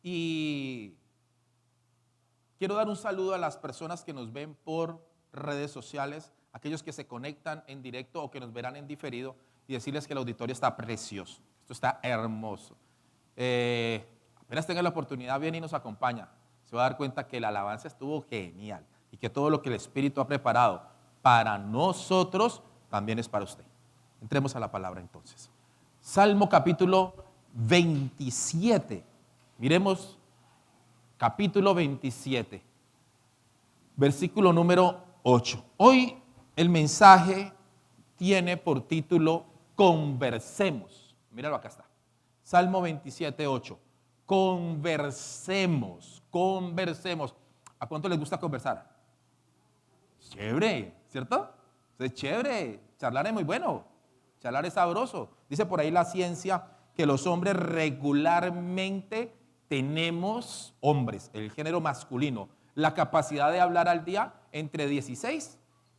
Y quiero dar un saludo a las personas que nos ven por redes sociales, aquellos que se conectan en directo o que nos verán en diferido, y decirles que el auditorio está precioso, esto está hermoso. Apenas tenga la oportunidad, viene y nos acompaña. Se va a dar cuenta que la alabanza estuvo genial y que todo lo que el Espíritu ha preparado para nosotros también es para usted. Entremos a la palabra entonces. Salmo capítulo 27. Miremos capítulo 27, versículo número 8. Hoy el mensaje tiene por título Conversemos. Míralo, acá está. Salmo 27, 8. Conversemos, conversemos. ¿A cuánto les gusta conversar? Chévere, ¿cierto? Es chévere, charlar es muy bueno, charlar es sabroso. Dice por ahí la ciencia que los hombres regularmente tenemos, hombres, el género masculino, la capacidad de hablar al día entre 16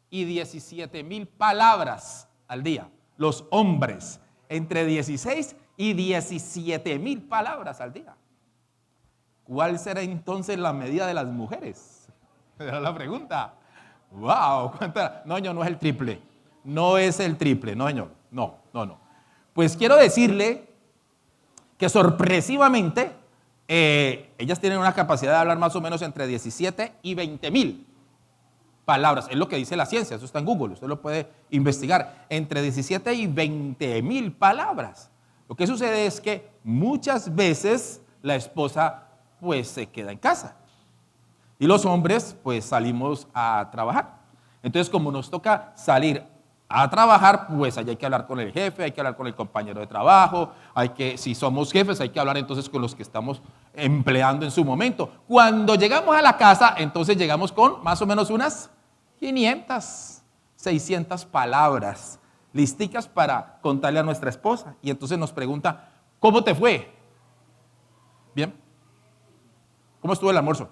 y 17 mil palabras al día. Los hombres, entre 16 y 17 mil palabras al día. ¿Cuál será entonces la medida de las mujeres? Era la pregunta. ¡Wow! ¿Cuánta? No, señor, no es el triple. No es el triple, no, señor. No. Pues quiero decirle que sorpresivamente ellas tienen una capacidad de hablar más o menos entre 17 y 20 mil palabras. Es lo que dice la ciencia, eso está en Google, usted lo puede investigar. Entre 17 y 20 mil palabras. Lo que sucede es que muchas veces la esposa pues se queda en casa y los hombres pues salimos a trabajar. Entonces, como nos toca salir a trabajar, pues allá hay que hablar con el jefe, hay que hablar con el compañero de trabajo, si somos jefes, hay que hablar entonces con los que estamos empleando en su momento. Cuando llegamos a la casa, entonces llegamos con más o menos unas 500, 600 palabras listicas para contarle a nuestra esposa. Y entonces nos pregunta, ¿cómo te fue? Bien. ¿Cómo estuvo el almuerzo?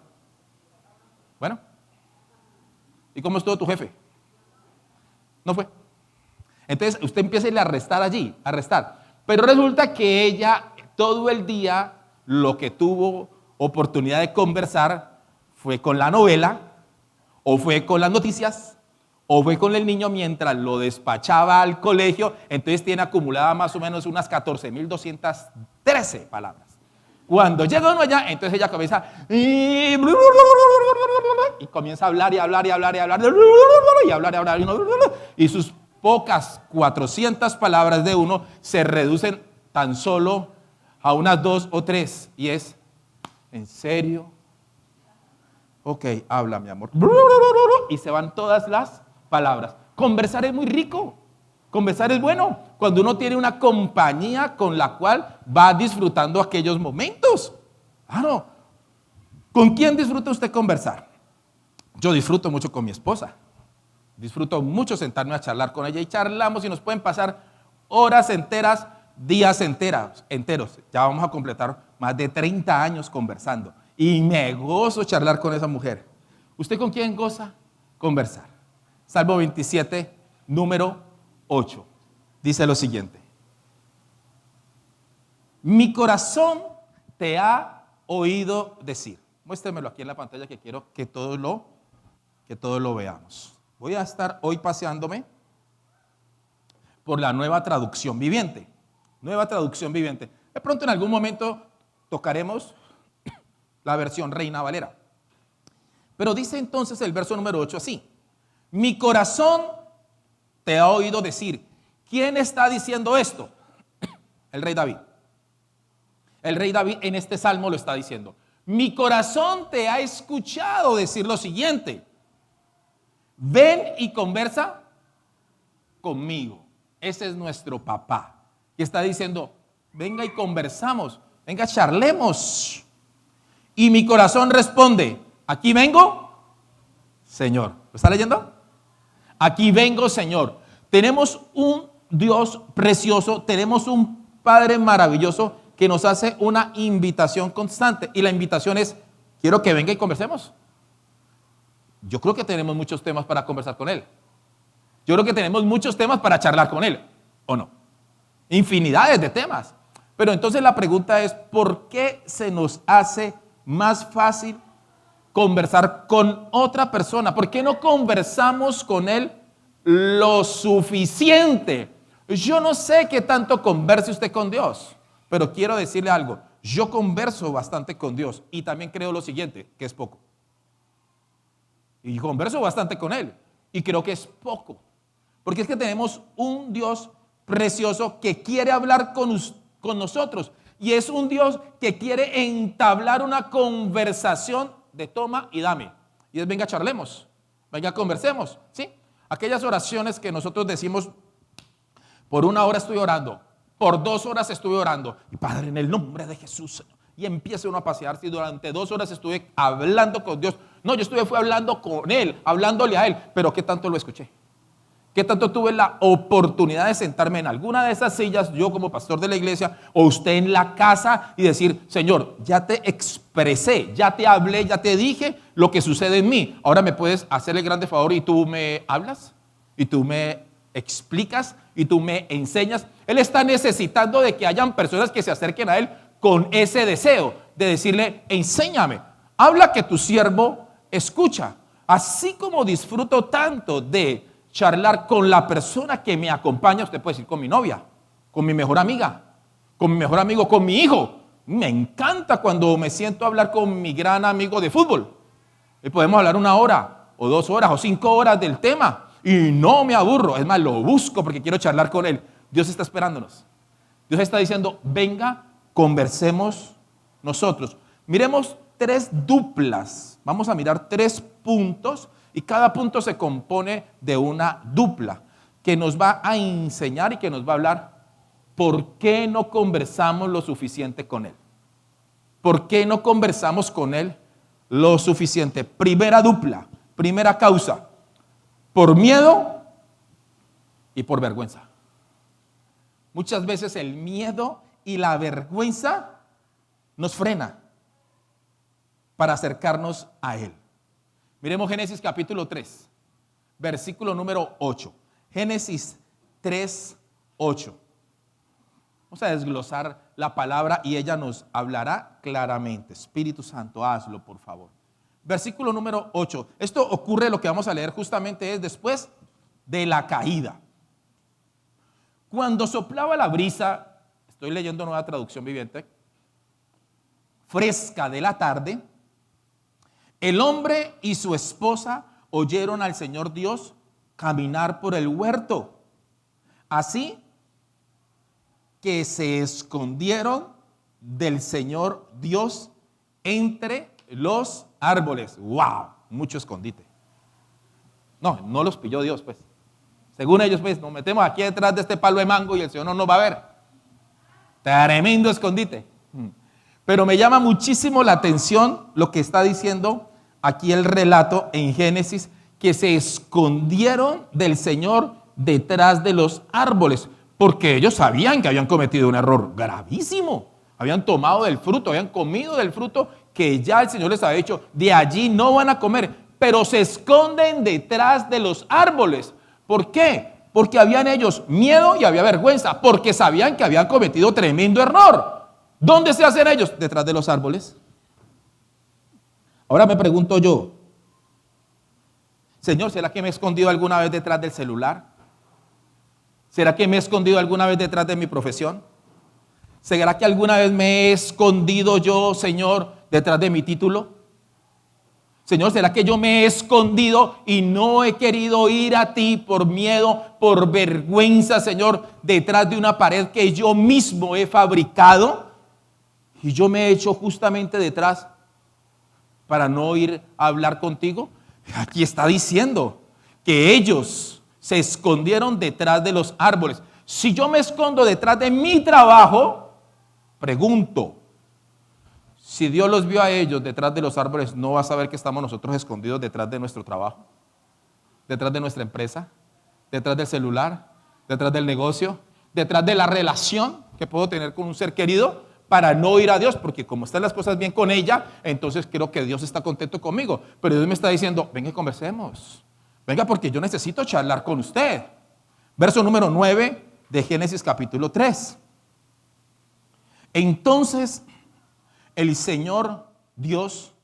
Bueno. ¿Y cómo estuvo tu jefe? No fue. Entonces usted empieza a ir a arrestar allí, a arrestar. Pero resulta que ella todo el día lo que tuvo oportunidad de conversar fue con la novela, o fue con las noticias, o fue con el niño mientras lo despachaba al colegio. Entonces tiene acumulada más o menos unas 14.213 palabras. Cuando llega uno allá, entonces ella comienza y comienza a hablar y hablar y hablar y hablar y hablar y hablar y sus pocas 400 palabras de uno se reducen tan solo a unas 2 o 3 y es, ¿en serio? Ok, habla mi amor. Y se van todas las palabras. Conversar es muy rico. Conversar es bueno cuando uno tiene una compañía con la cual va disfrutando aquellos momentos. Claro. ¿Con quién disfruta usted conversar? Yo disfruto mucho con mi esposa. Disfruto mucho sentarme a charlar con ella y charlamos y nos pueden pasar horas enteras, días enteros. Ya vamos a completar más de 30 años conversando y me gozo charlar con esa mujer. ¿Usted con quién goza conversar? Salmo 27, número 8. Dice lo siguiente. Mi corazón te ha oído decir. Muéstremelo aquí en la pantalla que quiero que todos lo veamos. Voy a estar hoy paseándome por la Nueva Traducción Viviente. Nueva Traducción Viviente. De pronto en algún momento tocaremos la versión Reina Valera. Pero dice entonces el verso número 8 así. Mi corazón te ha oído decir. ¿Quién está diciendo esto? El rey David. El rey David en este salmo lo está diciendo. Mi corazón te ha escuchado decir lo siguiente. Ven y conversa conmigo. Ese es nuestro papá. Que está diciendo, venga y conversamos. Venga, charlemos. Y mi corazón responde, aquí vengo, Señor. ¿Lo está leyendo? Aquí vengo, Señor. Tenemos un Dios precioso, tenemos un Padre maravilloso que nos hace una invitación constante. Y la invitación es, quiero que venga y conversemos. Yo creo que tenemos muchos temas para conversar con Él. Yo creo que tenemos muchos temas para charlar con Él, ¿o no? Infinidades de temas. Pero entonces la pregunta es, ¿por qué se nos hace más fácil conversar con otra persona? ¿Por qué no conversamos con él lo suficiente? Yo no sé qué tanto converse usted con Dios, pero quiero decirle algo. Yo converso bastante con Dios y también creo lo siguiente, que es poco. Y converso bastante con Él y creo que es poco. Porque es que tenemos un Dios precioso que quiere hablar con nosotros. Y es un Dios que quiere entablar una conversación de toma y dame. Y es venga, charlemos, venga, conversemos, ¿sí? Aquellas oraciones que nosotros decimos, por 1 hora estoy orando, por 2 horas estuve orando. Y Padre, en el nombre de Jesús, y empieza uno a pasearse y durante 2 horas estuve hablando con Dios. No, yo fue hablando con Él, hablándole a Él, pero ¿qué tanto lo escuché? ¿Qué tanto tuve la oportunidad de sentarme en alguna de esas sillas, yo como pastor de la iglesia, o usted en la casa y decir, Señor, ya te expresé, ya te hablé, ya te dije lo que sucede en mí. Ahora me puedes hacer el grande favor y tú me hablas y tú me explicas y tú me enseñas. Él está necesitando de que hayan personas que se acerquen a Él con ese deseo de decirle, enséñame, habla que tu siervo escucha. Así como disfruto tanto de charlar con la persona que me acompaña, usted puede decir con mi novia, con mi mejor amiga, con mi mejor amigo, con mi hijo. Me encanta cuando me siento a hablar con mi gran amigo de fútbol. Y podemos hablar 1 hora, o 2 horas, o 5 horas del tema. Y no me aburro, es más, lo busco porque quiero charlar con él. Dios está esperándonos. Dios está diciendo, venga, conversemos nosotros. Miremos 3 duplas. Vamos a mirar 3 puntos y cada punto se compone de una dupla que nos va a enseñar y que nos va a hablar por qué no conversamos lo suficiente con Él. ¿Por qué no conversamos con Él lo suficiente? Primera dupla, primera causa, por miedo y por vergüenza. Muchas veces el miedo y la vergüenza nos frena para acercarnos a Él. Miremos Génesis capítulo 3, versículo número 8. Génesis 3, 8. Vamos a desglosar la palabra y ella nos hablará claramente. Espíritu Santo, hazlo, por favor. Versículo número 8. Esto ocurre, lo que vamos a leer justamente es después de la caída. Cuando soplaba la brisa, estoy leyendo Nueva Traducción Viviente, fresca de la tarde, el hombre y su esposa oyeron al Señor Dios caminar por el huerto. Así que se escondieron del Señor Dios entre los árboles. ¡Wow! Mucho escondite. No los pilló Dios, pues. Según ellos, pues, nos metemos aquí detrás de este palo de mango y el Señor no nos va a ver. Tremendo escondite. Pero me llama muchísimo la atención lo que está diciendo aquí el relato en Génesis, que se escondieron del Señor detrás de los árboles, porque ellos sabían que habían cometido un error gravísimo. Habían tomado del fruto, habían comido del fruto que ya el Señor les había dicho, de allí no van a comer, pero se esconden detrás de los árboles. ¿Por qué? Porque habían ellos miedo y había vergüenza, porque sabían que habían cometido tremendo error. ¿Dónde se hacen ellos? Detrás de los árboles. Ahora me pregunto yo, Señor, ¿será que me he escondido alguna vez detrás del celular? ¿Será que me he escondido alguna vez detrás de mi profesión? ¿Será que alguna vez me he escondido yo, Señor, detrás de mi título? Señor, ¿será que yo me he escondido y no he querido ir a ti por miedo, por vergüenza, Señor, detrás de una pared que yo mismo he fabricado? Y yo me he hecho justamente detrás para no ir a hablar contigo. Aquí está diciendo que ellos se escondieron detrás de los árboles. Si yo me escondo detrás de mi trabajo, pregunto, si Dios los vio a ellos detrás de los árboles, ¿no va a saber que estamos nosotros escondidos detrás de nuestro trabajo? Detrás de nuestra empresa, detrás del celular, detrás del negocio, detrás de la relación que puedo tener con un ser querido, para no ir a Dios, porque como están las cosas bien con ella, entonces creo que Dios está contento conmigo. Pero Dios me está diciendo, venga y conversemos. Venga, porque yo necesito charlar con usted. Verso número 9 de Génesis capítulo 3. Entonces el Señor Dios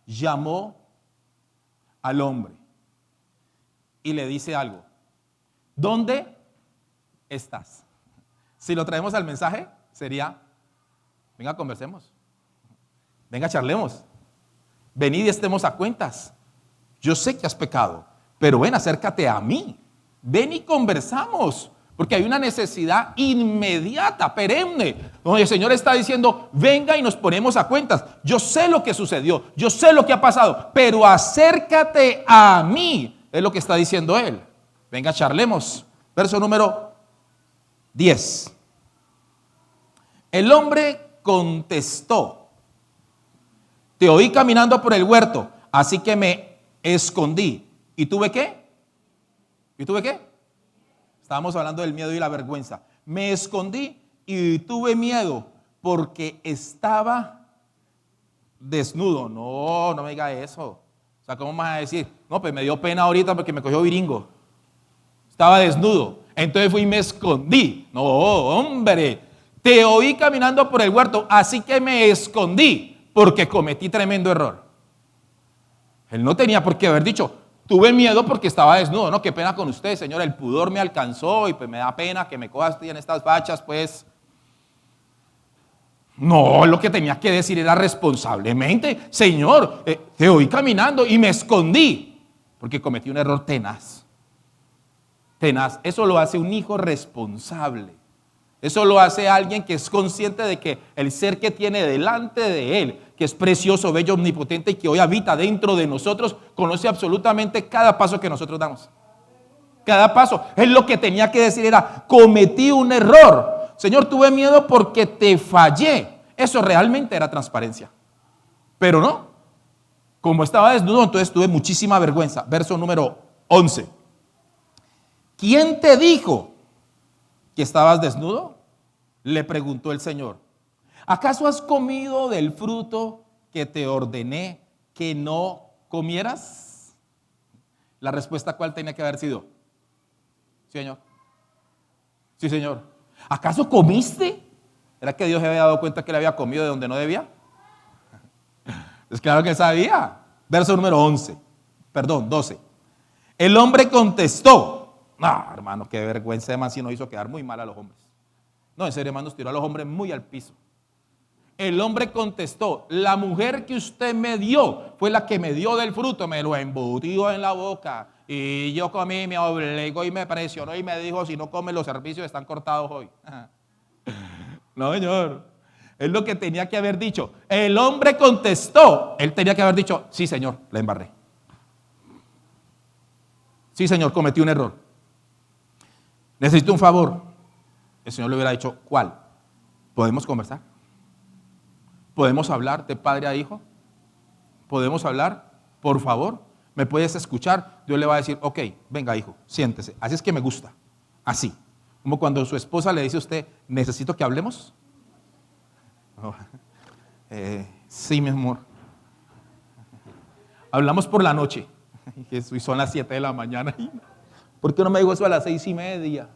llamó al hombre y le dice algo. ¿Dónde estás? Si lo traemos al mensaje, sería, venga, conversemos. Venga, charlemos. Venid y estemos a cuentas. Yo sé que has pecado, pero ven, acércate a mí. Ven y conversamos. Porque hay una necesidad inmediata, perenne, donde el Señor está diciendo, venga y nos ponemos a cuentas. Yo sé lo que sucedió, yo sé lo que ha pasado, pero acércate a mí, es lo que está diciendo Él. Venga, charlemos. Verso número 10. El hombre contestó, te oí caminando por el huerto, así que me escondí. ¿Y tuve qué? ¿Y tuve qué? Estábamos hablando del miedo y la vergüenza. Me escondí y tuve miedo porque estaba desnudo. No, no me diga eso. O sea, ¿cómo me vas a decir? No, pues me dio pena ahorita porque me cogió viringo. Estaba desnudo. Entonces fui y me escondí. No, hombre. Te oí caminando por el huerto, así que me escondí porque cometí tremendo error. Él no tenía por qué haber dicho, tuve miedo porque estaba desnudo. No, qué pena con usted, Señor, el pudor me alcanzó y pues me da pena que me cojas en estas fachas, pues. No, lo que tenía que decir era responsablemente, Señor, te oí caminando y me escondí porque cometí un error tenaz. Tenaz, eso lo hace un hijo responsable. Eso lo hace alguien que es consciente de que el ser que tiene delante de él, que es precioso, bello, omnipotente y que hoy habita dentro de nosotros, conoce absolutamente cada paso que nosotros damos. Cada paso. Él lo que tenía que decir era, cometí un error. Señor, tuve miedo porque te fallé. Eso realmente era transparencia. Pero no. Como estaba desnudo, entonces tuve muchísima vergüenza. Verso número 11. ¿Quién te dijo que estabas desnudo? Le preguntó el Señor. ¿Acaso has comido del fruto que te ordené que no comieras? La respuesta, ¿cuál tenía que haber sido? Sí, Señor. Sí, Señor. ¿Acaso comiste? ¿Era que Dios se había dado cuenta que le había comido de donde no debía? Pues claro que sabía. Verso número 12. El hombre contestó. No, hermano, qué vergüenza de man si nos hizo quedar muy mal a los hombres. No, en serio, hermano, nos tiró a los hombres muy al piso. El hombre contestó, la mujer que usted me dio fue la que me dio del fruto, me lo embutió en la boca y yo comí, me obligó y me presionó y me dijo, si no comes los servicios están cortados hoy. No, Señor, es lo que tenía que haber dicho. El hombre contestó, él tenía que haber dicho, sí, Señor, la embarré. Sí, Señor, cometí un error. Necesito un favor. El Señor le hubiera dicho, ¿cuál? ¿Podemos conversar? ¿Podemos hablar de padre a hijo? ¿Podemos hablar? Por favor, ¿me puedes escuchar? Dios le va a decir, ok, venga hijo, siéntese. Así es que me gusta. Así. Como cuando su esposa le dice a usted, ¿necesito que hablemos? Oh, sí, mi amor. Hablamos por la noche. Y son las 7 de la mañana. ¿Por qué no me dijo eso a las 6:30?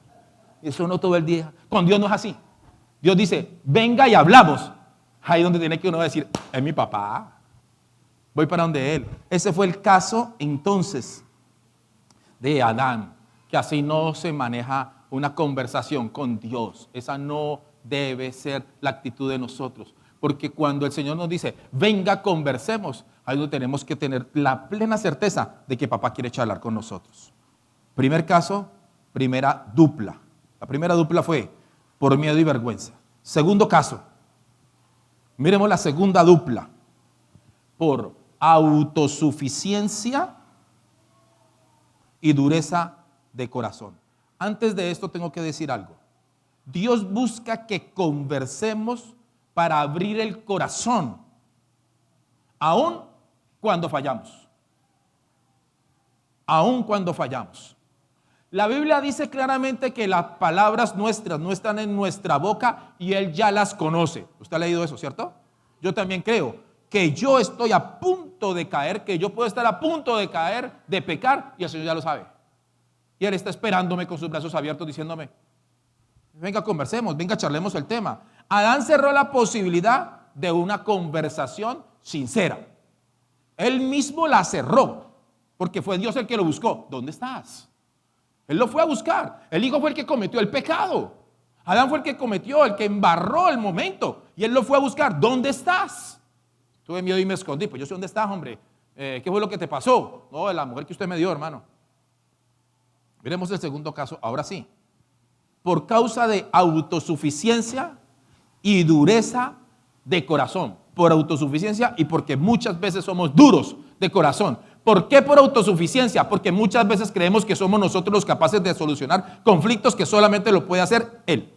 Eso no todo el día. Con Dios no es así. Dios dice, venga y hablamos. Ahí donde tiene que uno decir, es mi papá. Voy para donde él. Ese fue el caso entonces de Adán, que así no se maneja una conversación con Dios. Esa no debe ser la actitud de nosotros. Porque cuando el Señor nos dice, venga, conversemos, ahí donde tenemos que tener la plena certeza de que papá quiere charlar con nosotros. Primer caso, primera dupla. La primera dupla fue por miedo y vergüenza. Segundo caso, miremos la segunda dupla, por autosuficiencia y dureza de corazón. Antes de esto tengo que decir algo. Dios busca que conversemos para abrir el corazón, aun cuando fallamos. Aun cuando fallamos. La Biblia dice claramente que las palabras nuestras no están en nuestra boca y Él ya las conoce. Usted ha leído eso, ¿cierto? Yo también creo que yo estoy a punto de caer, que yo puedo estar a punto de caer, de pecar, y el Señor ya lo sabe. Y Él está esperándome con sus brazos abiertos diciéndome, venga, conversemos, venga, charlemos el tema. Adán cerró la posibilidad de una conversación sincera. Él mismo la cerró, porque fue Dios el que lo buscó. ¿Dónde estás? Él lo fue a buscar. El hijo fue el que cometió el pecado. Adán fue el que cometió, el que embarró el momento. Y él lo fue a buscar. ¿Dónde estás? Tuve miedo y me escondí. Pues yo sé dónde estás, hombre. ¿Qué fue lo que te pasó? No, la mujer que usted me dio, hermano. Miremos el segundo caso. Ahora sí. Por causa de autosuficiencia y dureza de corazón. Por autosuficiencia y porque muchas veces somos duros de corazón. ¿Por qué por autosuficiencia? Porque muchas veces creemos que somos nosotros los capaces de solucionar conflictos que solamente lo puede hacer Él.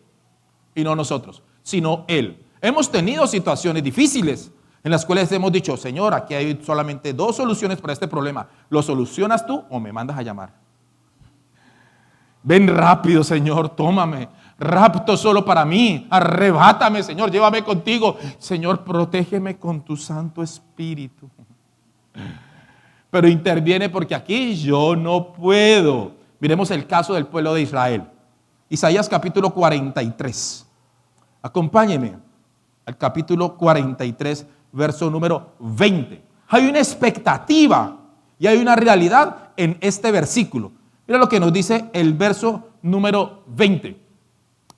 Y no nosotros, sino Él. Hemos tenido situaciones difíciles en las cuales hemos dicho, Señor, aquí hay solamente dos soluciones para este problema. ¿Lo solucionas tú o me mandas a llamar? Ven rápido, Señor, tómame. Rapto solo para mí. Arrebátame, Señor, llévame contigo. Señor, protégeme con tu Santo Espíritu. Pero interviene porque aquí yo no puedo. Miremos el caso del pueblo de Israel. Isaías capítulo 43. Acompáñeme al capítulo 43, verso número 20. Hay una expectativa y hay una realidad en este versículo. Mira lo que nos dice el verso número 20.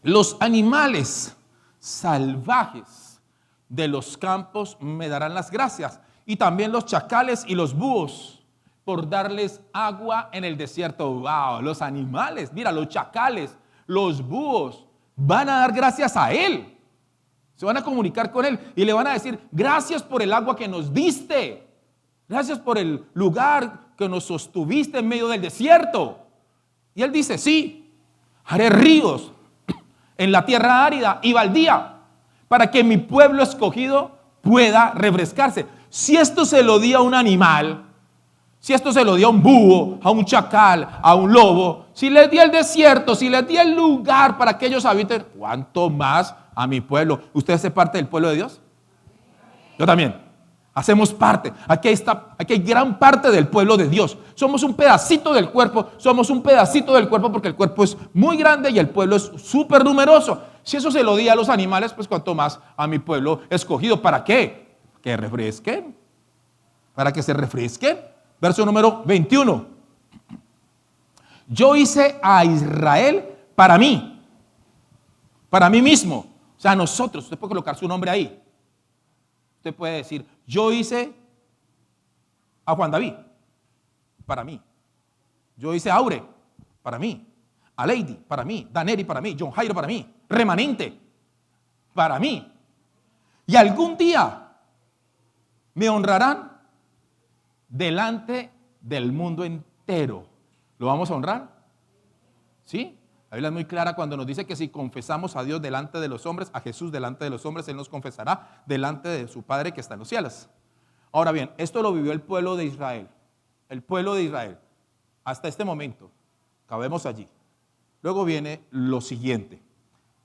Los animales salvajes de los campos me darán las gracias, y también los chacales y los búhos, por darles agua en el desierto. Wow, los animales, mira, los chacales, los búhos, van a dar gracias a Él. Se van a comunicar con Él y le van a decir, gracias por el agua que nos diste. Gracias por el lugar que nos sostuviste en medio del desierto. Y Él dice, sí, haré ríos en la tierra árida y baldía, para que mi pueblo escogido pueda refrescarse. Si esto se lo di a un animal, si esto se lo di a un búho, a un chacal, a un lobo, si les di el desierto, si les di el lugar para que ellos habiten, ¿cuánto más a mi pueblo? ¿Usted hace parte del pueblo de Dios? Yo también. Hacemos parte. Aquí hay gran parte del pueblo de Dios. Somos un pedacito del cuerpo. Somos un pedacito del cuerpo porque el cuerpo es muy grande y el pueblo es súper numeroso. Si eso se lo di a los animales, pues cuánto más a mi pueblo escogido. ¿Para qué? Que refresquen. Para que se refresquen. Verso número 21. Yo hice a Israel para mí mismo. O sea, nosotros. Usted puede colocar su nombre ahí. Usted puede decir, yo hice a Juan David para mí. Yo hice a Aure para mí. A Lady para mí. Daneri para mí. John Jairo para mí. Remanente para mí. Y algún día me honrarán delante del mundo entero. ¿Lo vamos a honrar? ¿Sí? La Biblia es muy clara cuando nos dice que si confesamos a Dios delante de los hombres, a Jesús delante de los hombres, Él nos confesará delante de su Padre que está en los cielos. Ahora bien, esto lo vivió el pueblo de Israel. El pueblo de Israel. Hasta este momento. Cabemos allí. Luego viene lo siguiente.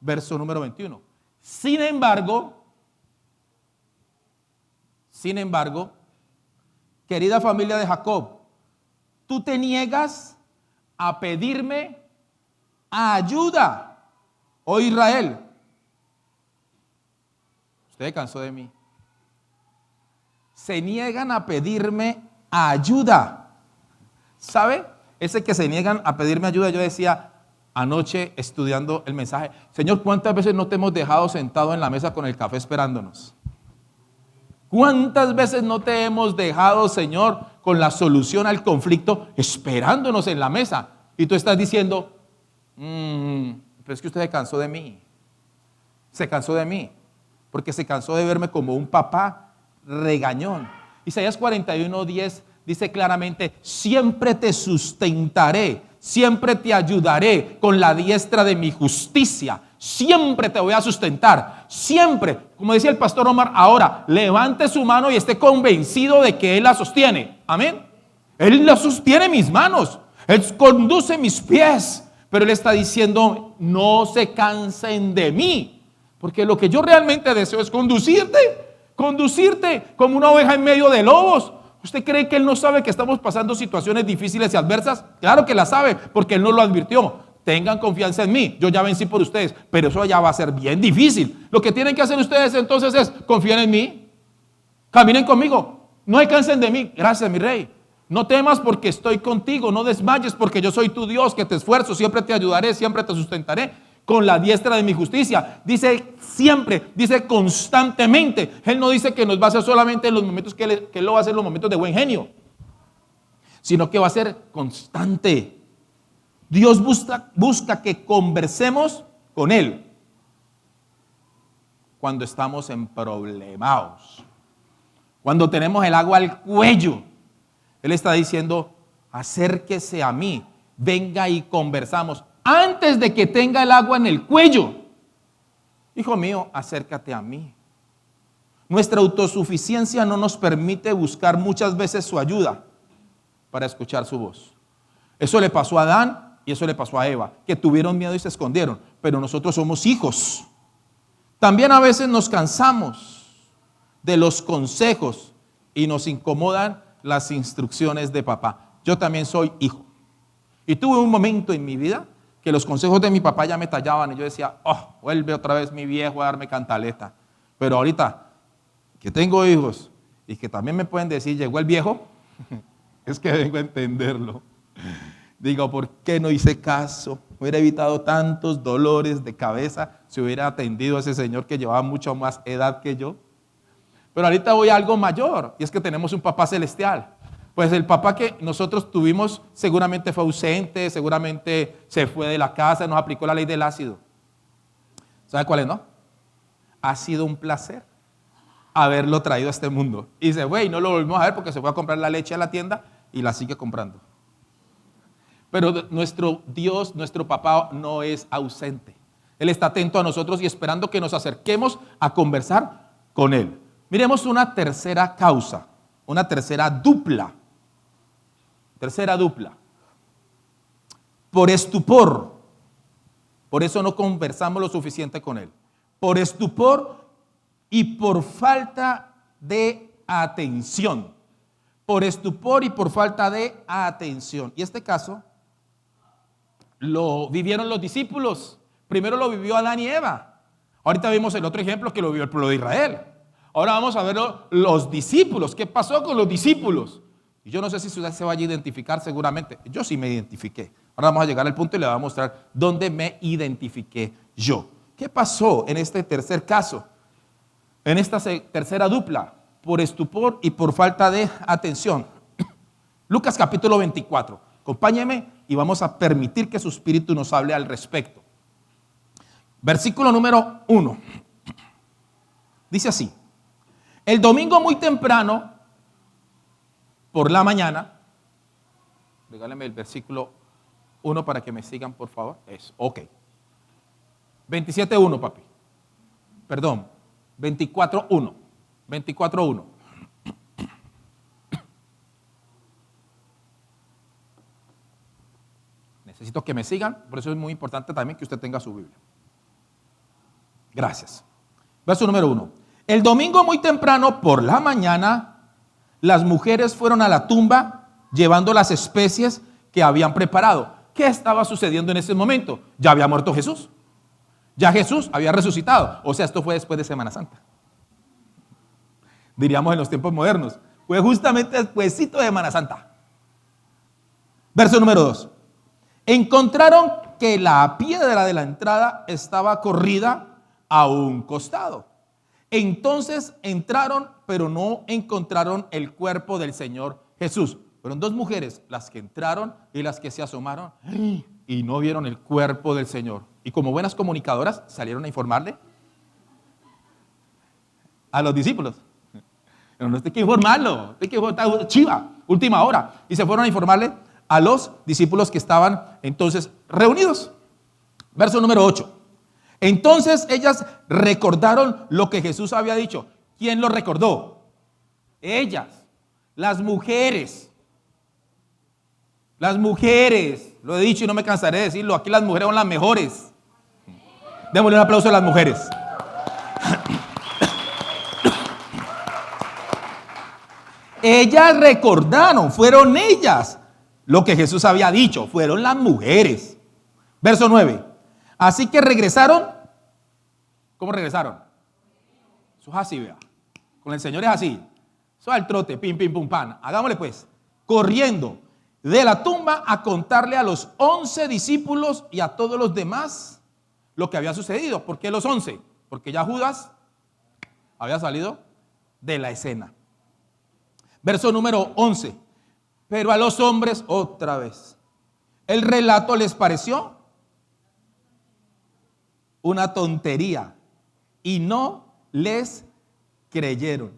Verso número 21. Sin embargo, querida familia de Jacob, tú te niegas a pedirme ayuda, oh Israel. Usted cansó de mí. Se niegan a pedirme ayuda. ¿Sabe? Ese que se niegan a pedirme ayuda, yo decía anoche estudiando el mensaje, Señor, ¿cuántas veces no te hemos dejado sentado en la mesa con el café esperándonos? ¿Cuántas veces no te hemos dejado, Señor, con la solución al conflicto esperándonos en la mesa? Y tú estás diciendo, pero es que usted se cansó de mí. Se cansó de mí. Porque se cansó de verme como un papá regañón. Isaías 41:10 dice claramente, siempre te sustentaré, siempre te ayudaré con la diestra de mi justicia. Siempre te voy a sustentar. Siempre, como decía el pastor Omar, ahora levante su mano y esté convencido de que Él la sostiene. Amén. Él la sostiene mis manos. Él conduce mis pies. Pero Él está diciendo, no se cansen de mí, porque lo que yo realmente deseo es conducirte como una oveja en medio de lobos. ¿Usted cree que Él no sabe que estamos pasando situaciones difíciles y adversas? Claro que la sabe, porque Él nos lo advirtió. tengan confianza en mí, yo ya vencí por ustedes, pero eso ya va a ser bien difícil. Lo que tienen que hacer ustedes entonces es, confíen en mí, caminen conmigo, no descansen de mí, gracias mi rey. No temas porque estoy contigo, no desmayes porque yo soy tu Dios, que te esfuerzo, siempre te ayudaré, siempre te sustentaré con la diestra de mi justicia. Dice siempre, dice constantemente. Él no dice que nos va a hacer solamente en los momentos que Él lo va a hacer en los momentos de buen genio, sino que va a ser constante. Dios busca que conversemos con Él cuando estamos en problemados, cuando tenemos el agua al cuello. Él está diciendo, acérquese a mí, venga y conversamos antes de que tenga el agua en el cuello. Hijo mío, acércate a mí. Nuestra autosuficiencia no nos permite buscar muchas veces su ayuda para escuchar su voz. Eso le pasó a Adán y eso le pasó a Eva, que tuvieron miedo y se escondieron, pero nosotros somos hijos. También a veces nos cansamos de los consejos y nos incomodan las instrucciones de papá. Yo también soy hijo. Y tuve un momento en mi vida que los consejos de mi papá ya me tallaban y yo decía, oh, vuelve otra vez mi viejo a darme cantaleta. Pero ahorita que tengo hijos y que también me pueden decir, llegó el viejo, es que vengo a entenderlo. Digo, ¿por qué no hice caso? Hubiera evitado tantos dolores de cabeza si hubiera atendido a ese señor que llevaba mucho más edad que yo. Pero ahorita voy a algo mayor, y es que tenemos un papá celestial. Pues el papá que nosotros tuvimos seguramente fue ausente, seguramente se fue de la casa, nos aplicó la ley del ácido. ¿Sabe cuál es, no? Ha sido un placer haberlo traído a este mundo. Y se fue y no lo volvimos a ver porque se fue a comprar la leche a la tienda y la sigue comprando. Pero nuestro Dios, nuestro papá no es ausente. Él está atento a nosotros y esperando que nos acerquemos a conversar con Él. Miremos una tercera causa, una tercera dupla. Tercera dupla. Por estupor. Por eso no conversamos lo suficiente con Él. Por estupor y por falta de atención. Por estupor y por falta de atención. Y este caso lo vivieron los discípulos. Primero lo vivió Adán y Eva. Ahorita vimos el otro ejemplo que lo vivió el pueblo de Israel. Ahora vamos a ver los discípulos. ¿Qué pasó con los discípulos? Y yo no sé si usted se vaya a identificar seguramente. Yo sí me identifiqué. Ahora vamos a llegar al punto y le voy a mostrar dónde me identifiqué yo. ¿Qué pasó en este tercer caso? En esta tercera dupla, por estupor y por falta de atención. Lucas capítulo 24. Acompáñeme y vamos a permitir que su espíritu nos hable al respecto. Versículo número 1. Dice así. El domingo muy temprano, por la mañana, regáleme el versículo 1 para que me sigan, por favor. Eso, ok. 27.1, papi. Perdón, 24.1. 24.1. Necesito que me sigan, por eso es muy importante también que usted tenga su Biblia. Gracias. Verso número 1. El domingo muy temprano, por la mañana, las mujeres fueron a la tumba llevando las especies que habían preparado. ¿Qué estaba sucediendo en ese momento? Ya había muerto Jesús. Ya Jesús había resucitado. O sea, esto fue después de Semana Santa. Diríamos en los tiempos modernos. Fue justamente despuésito de Semana Santa. Verso número 2. Encontraron que la piedra de la entrada estaba corrida a un costado. Entonces entraron, pero no encontraron el cuerpo del Señor Jesús. Fueron dos mujeres las que entraron y las que se asomaron y no vieron el cuerpo del Señor. Y como buenas comunicadoras salieron a informarle a los discípulos. Pero no hay que informarlo, hay que informarlo, chiva, última hora. Y se fueron a informarle a los discípulos que estaban entonces reunidos. Verso número 8. Entonces ellas recordaron lo que Jesús había dicho. ¿Quién lo recordó? Ellas, las mujeres. Las mujeres, lo he dicho y no me cansaré de decirlo, aquí las mujeres son las mejores. Démosle un aplauso a las mujeres. Ellas recordaron, fueron ellas lo que Jesús había dicho, fueron las mujeres. Verso 9. Así que regresaron. ¿Cómo regresaron? Eso es así, vea. Con el Señor es así. Eso es al trote, pim, pim, pum, pan. Hagámosle pues. Corriendo de la tumba a contarle a los 11 discípulos y a todos los demás lo que había sucedido. ¿Por qué los 11? Porque ya Judas había salido de la escena. Verso número 11. Pero a los hombres otra vez el relato les pareció una tontería y no les creyeron.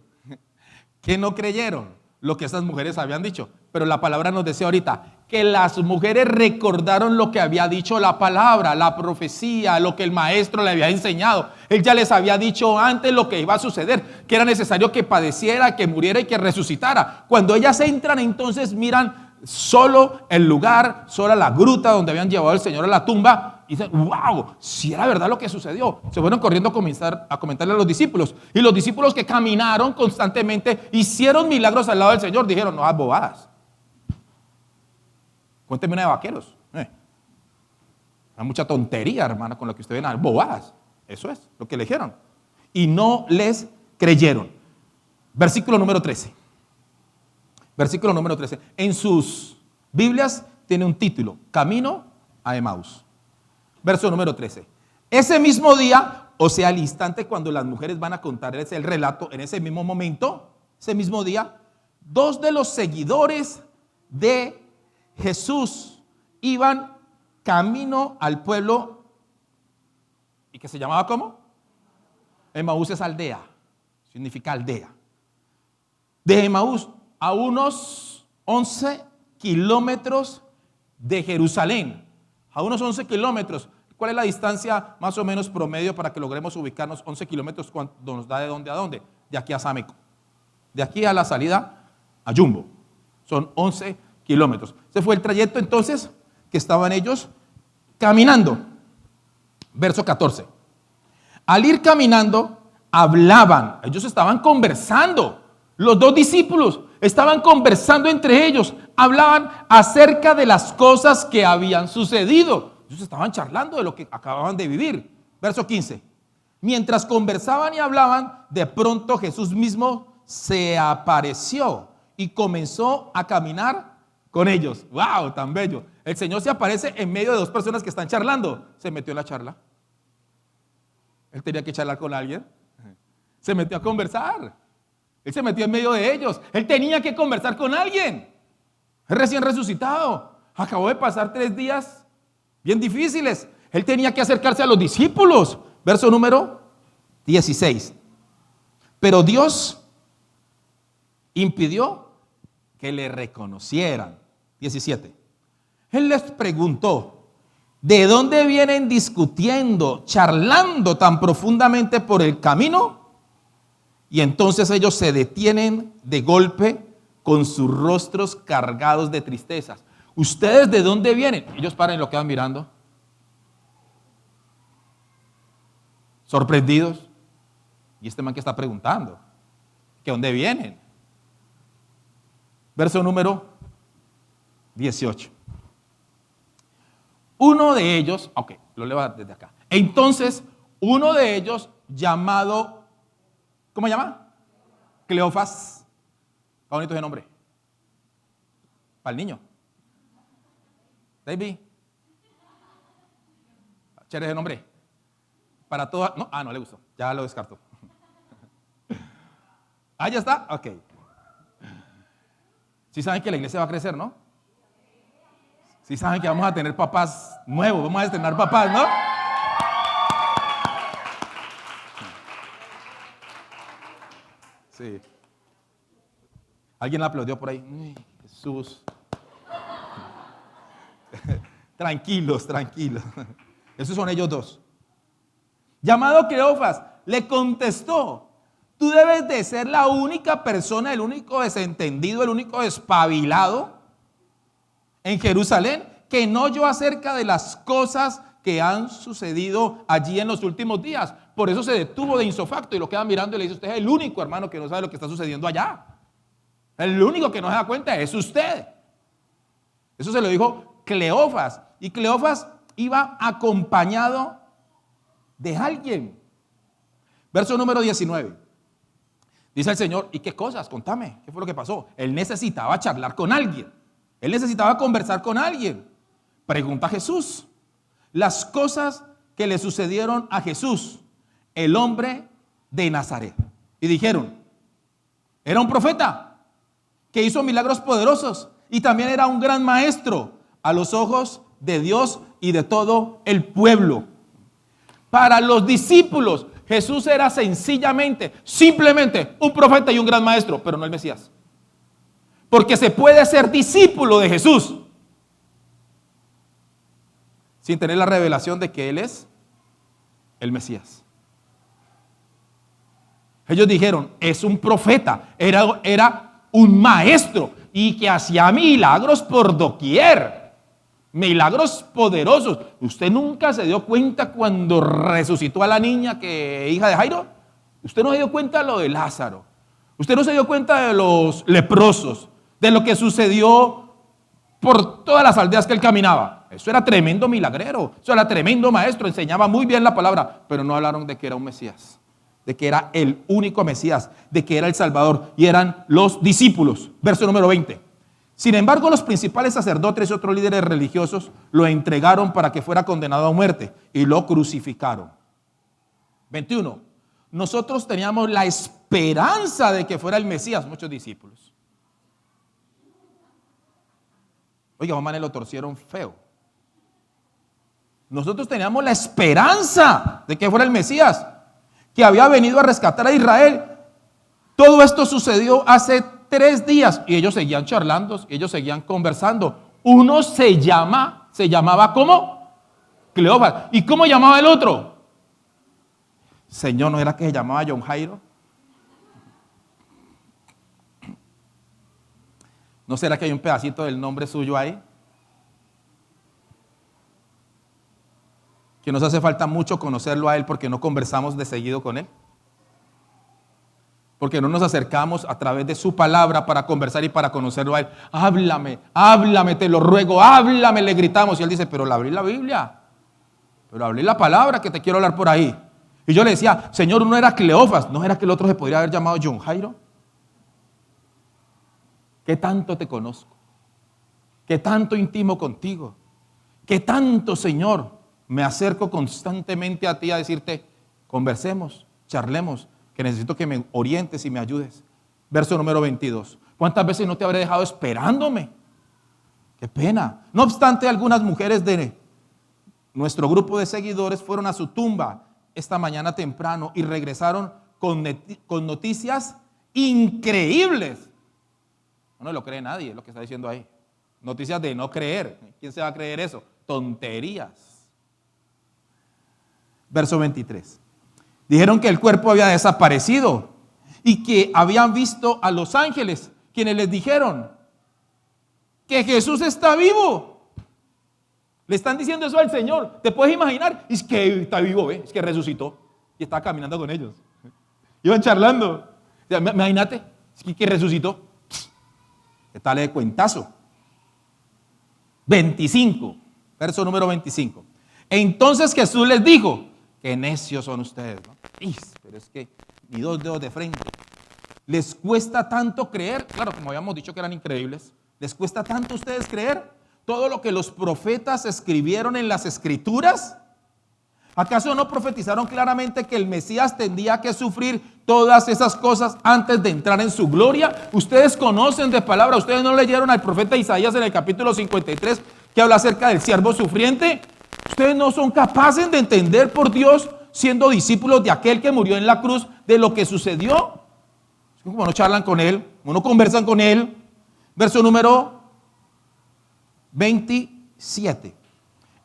¿Qué no creyeron? Lo que esas mujeres habían dicho. Pero la palabra nos decía ahorita que las mujeres recordaron lo que había dicho la palabra, la profecía, lo que el maestro le había enseñado. Él ya les había dicho antes lo que iba a suceder, que era necesario que padeciera, que muriera y que resucitara. Cuando ellas entran, entonces miran solo el lugar, sola la gruta donde habían llevado al Señor a la tumba. Y dicen, wow, si era verdad lo que sucedió. Se fueron corriendo a comentarle a los discípulos. Y los discípulos que caminaron constantemente, hicieron milagros al lado del Señor, dijeron, no, bobadas. Cuénteme una de vaqueros. Hay mucha tontería, hermana, con lo que ustedes ven. Bobadas. Eso es lo que le dijeron. Y no les creyeron. Versículo número 13. Versículo número 13. En sus Biblias tiene un título: Camino a Emaús. Verso número 13. Ese mismo día, o sea, al instante cuando las mujeres van a contarles el relato, en ese mismo momento, ese mismo día, dos de los seguidores de Jesús iban camino al pueblo, y que se llamaba ¿cómo? Emaús es aldea, significa aldea. De Emaús a unos 11 kilómetros de Jerusalén, a unos 11 kilómetros. ¿Cuál es la distancia más o menos promedio para que logremos ubicarnos? 11 kilómetros, ¿cuánto nos da de dónde a dónde? De aquí a Sámeco. De aquí a la salida a Jumbo. Son 11 kilómetros. Ese fue el trayecto entonces que estaban ellos caminando. Verso 14. Al ir caminando, hablaban. Ellos estaban conversando. Los dos discípulos estaban conversando entre ellos. Hablaban acerca de las cosas que habían sucedido. Ellos estaban charlando de lo que acababan de vivir. Verso 15. Mientras conversaban y hablaban, de pronto Jesús mismo se apareció y comenzó a caminar con ellos. ¡Wow! Tan bello. El Señor se aparece en medio de dos personas que están charlando. Se metió en la charla. Él tenía que charlar con alguien. Se metió a conversar. Él se metió en medio de ellos. Él tenía que conversar con alguien. Es recién resucitado. Acabó de pasar 3 días bien difíciles. Él tenía que acercarse a los discípulos. Verso número 16. Pero Dios impidió que le reconocieran. 17. Él les preguntó: ¿de dónde vienen discutiendo, charlando tan profundamente por el camino? Y entonces ellos se detienen de golpe con sus rostros cargados de tristezas. ¿Ustedes de dónde vienen? Ellos paran y lo quedan mirando, sorprendidos. Y este man que está preguntando, ¿que dónde vienen? Verso número 18. Uno de ellos, ok, lo leo desde acá. Entonces, uno de ellos llamado, ¿cómo se llama? Cleofas. Está bonito ese nombre. Para el niño. David. Chévere ese nombre. Para todas. No, no le gustó. Ya lo descartó. Ya está. Ok. Sí saben que la iglesia va a crecer, ¿no? Sí saben que vamos a tener papás nuevos. Vamos a estrenar papás, ¿no? Sí. ¿Alguien la aplaudió por ahí? Ay, Jesús. Tranquilos, tranquilos. Esos son ellos dos. Llamado Cleofas, le contestó: tú debes de ser la única persona, el único desentendido, el único despabilado en Jerusalén que no oyó acerca de las cosas que han sucedido allí en los últimos días. Por eso se detuvo de insofacto y lo queda mirando y le dice: usted es el único, hermano, que no sabe lo que está sucediendo allá. El único que no se da cuenta es usted. Eso se lo dijo Cleofas. Y Cleofas iba acompañado de alguien. Verso número 19. Dice el Señor, ¿y qué cosas? Contame, ¿qué fue lo que pasó? Él necesitaba charlar con alguien. Él necesitaba conversar con alguien. Pregunta a Jesús. Las cosas que le sucedieron a Jesús, el hombre de Nazaret. Y dijeron, era un profeta que hizo milagros poderosos y también era un gran maestro a los ojos de Dios y de todo el pueblo. Para los discípulos, Jesús era sencillamente, simplemente un profeta y un gran maestro, pero no el Mesías. Porque se puede ser discípulo de Jesús sin tener la revelación de que Él es el Mesías. Ellos dijeron, es un profeta, era un maestro y que hacía milagros por doquier, milagros poderosos. ¿Usted nunca se dio cuenta cuando resucitó a la niña hija de Jairo? ¿Usted no se dio cuenta de lo de Lázaro? ¿Usted no se dio cuenta de los leprosos? De lo que sucedió por todas las aldeas que él caminaba. Eso era tremendo milagrero, eso era tremendo maestro, enseñaba muy bien la palabra, pero no hablaron de que era un Mesías, de que era el único Mesías, de que era el Salvador, y eran los discípulos. Verso número 20. Sin embargo, los principales sacerdotes y otros líderes religiosos lo entregaron para que fuera condenado a muerte y lo crucificaron. 21. Nosotros teníamos la esperanza de que fuera el Mesías, muchos discípulos. Oiga, mamá, lo torcieron feo. Nosotros teníamos la esperanza de que fuera el Mesías, que había venido a rescatar a Israel. Todo esto sucedió hace 3 días y ellos seguían charlando, ellos seguían conversando. Uno se llamaba ¿cómo? Cleofas. ¿Y cómo llamaba el otro? Señor, ¿no era que se llamaba John Jairo? ¿No será que hay un pedacito del nombre suyo ahí? Que nos hace falta mucho conocerlo a él porque no conversamos de seguido con él. Porque no nos acercamos a través de su palabra para conversar y para conocerlo a él. Háblame, háblame, te lo ruego, háblame, le gritamos. Y él dice, pero le abrí la Biblia, pero abrí la palabra que te quiero hablar por ahí. Y yo le decía, Señor, uno era Cleofas, ¿no era que el otro se podría haber llamado John Jairo? ¿Qué tanto te conozco? ¿Qué tanto intimo contigo? ¿Qué tanto, Señor, me acerco constantemente a ti a decirte, conversemos, charlemos, que necesito que me orientes y me ayudes? Verso número 22. ¿Cuántas veces no te habré dejado esperándome? Qué pena. No obstante, algunas mujeres de nuestro grupo de seguidores fueron a su tumba esta mañana temprano y regresaron con noticias increíbles. No lo cree nadie, es lo que está diciendo ahí. Noticias de no creer. ¿Quién se va a creer eso? Tonterías. Verso 23. Dijeron que el cuerpo había desaparecido y que habían visto a los ángeles, quienes les dijeron que Jesús está vivo. Le están diciendo eso al Señor. ¿Te puedes imaginar? Es que está vivo, es que resucitó y está caminando con ellos. Iban charlando. Imagínate, es que resucitó. ¿Qué tal de cuentazo? 25, verso número 25. Entonces Jesús les dijo, qué necios son ustedes, ¿no? Pero es que ni 2 dedos de frente. ¿Les cuesta tanto creer? Claro, como habíamos dicho que eran increíbles. ¿Les cuesta tanto a ustedes creer todo lo que los profetas escribieron en las Escrituras? ¿Acaso no profetizaron claramente que el Mesías tendría que sufrir todas esas cosas antes de entrar en su gloria? Ustedes conocen de palabra, ustedes no leyeron al profeta Isaías en el capítulo 53 que habla acerca del siervo sufriente. Ustedes no son capaces de entender, por Dios, siendo discípulos de aquel que murió en la cruz, de lo que sucedió. Como no charlan con él, como no conversan con él. Verso número 27.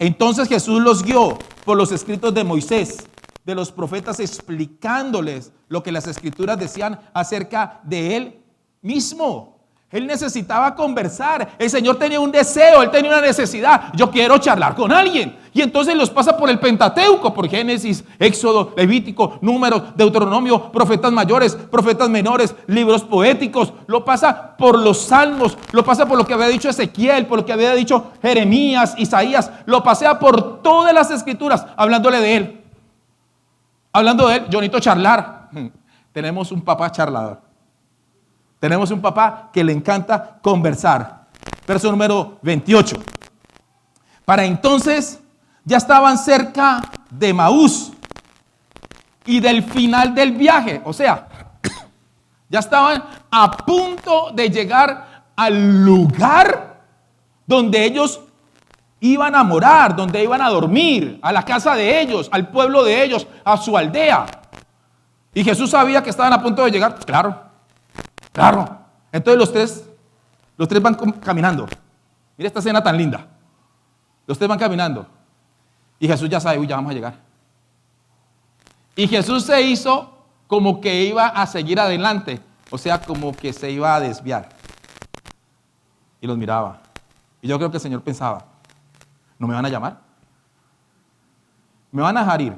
Entonces Jesús los guió por los escritos de Moisés, de los profetas, explicándoles lo que las Escrituras decían acerca de él mismo. Él necesitaba conversar. El Señor tenía un deseo, Él tenía una necesidad. Yo quiero charlar con alguien. Y entonces los pasa por el Pentateuco, por Génesis, Éxodo, Levítico, Números, Deuteronomio, profetas mayores, profetas menores, libros poéticos. Lo pasa por los Salmos, lo pasa por lo que había dicho Ezequiel, por lo que había dicho Jeremías, Isaías. Lo pasea por todas las escrituras, hablándole de Él. Hablando de Él, yo necesito charlar. Tenemos un papá charlador. Tenemos un papá que le encanta conversar. Verso número 28. Para entonces ya estaban cerca de Maús y del final del viaje. O sea, ya estaban a punto de llegar al lugar donde ellos iban a morar, donde iban a dormir, a la casa de ellos, al pueblo de ellos, a su aldea. Y Jesús sabía que estaban a punto de llegar. Claro. Entonces los tres van caminando. Mira esta escena tan linda. Los tres van caminando. Y Jesús ya sabe, ya vamos a llegar. Y Jesús se hizo como que iba a seguir adelante. O sea, como que se iba a desviar. Y los miraba. Y yo creo que el Señor pensaba, ¿no me van a llamar? ¿Me van a dejar ir?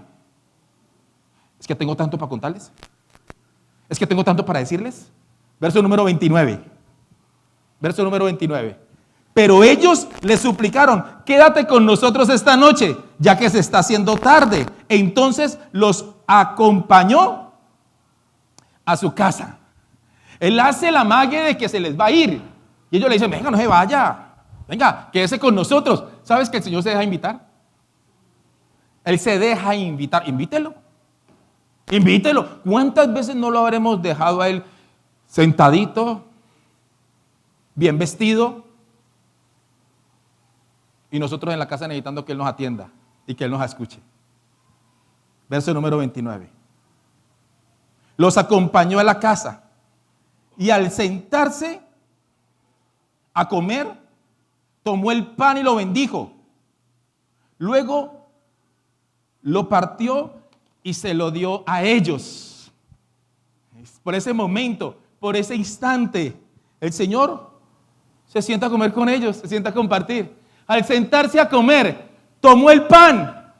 Es que tengo tanto para contarles. Es que tengo tanto para decirles. Verso número 29. Verso número 29. Pero ellos le suplicaron, quédate con nosotros esta noche, ya que se está haciendo tarde. Entonces los acompañó a su casa. Él hace la magia de que se les va a ir. Y ellos le dicen, venga, no se vaya. Venga, quédese con nosotros. ¿Sabes que el Señor se deja invitar? Él se deja invitar. Invítelo. ¿Cuántas veces no lo habremos dejado a Él sentadito, bien vestido, y nosotros en la casa necesitando que Él nos atienda y que Él nos escuche? Verso número 29. Los acompañó a la casa y al sentarse a comer, tomó el pan y lo bendijo. Luego lo partió y se lo dio a ellos. Por ese momento, por ese instante, el Señor se sienta a comer con ellos, se sienta a compartir. Al sentarse a comer, tomó el pan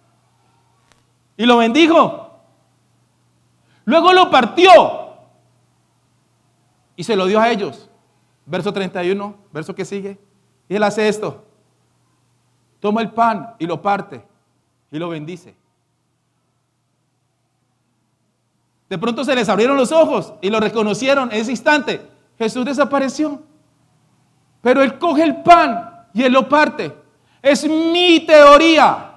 y lo bendijo. Luego lo partió y se lo dio a ellos. Verso 31, verso que sigue. Y Él hace esto. Toma el pan y lo parte y lo bendice. De pronto se les abrieron los ojos y lo reconocieron en ese instante. Jesús desapareció. Pero Él coge el pan y Él lo parte. Es mi teoría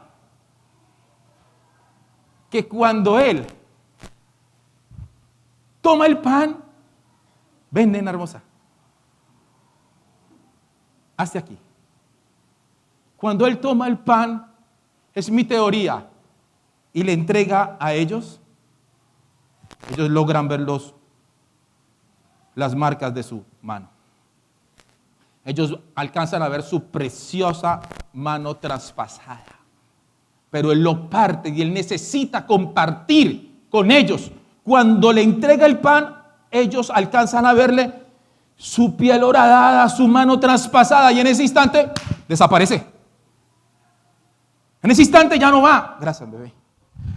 que cuando Él toma el pan, ven, nena hermosa, hazte aquí. Cuando Él toma el pan, es mi teoría, y le entrega a ellos, ellos logran ver las marcas de su mano. Ellos alcanzan a ver su preciosa mano traspasada. Pero Él lo parte y Él necesita compartir con ellos. Cuando le entrega el pan, ellos alcanzan a verle su piel horadada, su mano traspasada, y en ese instante desaparece. En ese instante ya no va. Gracias, bebé.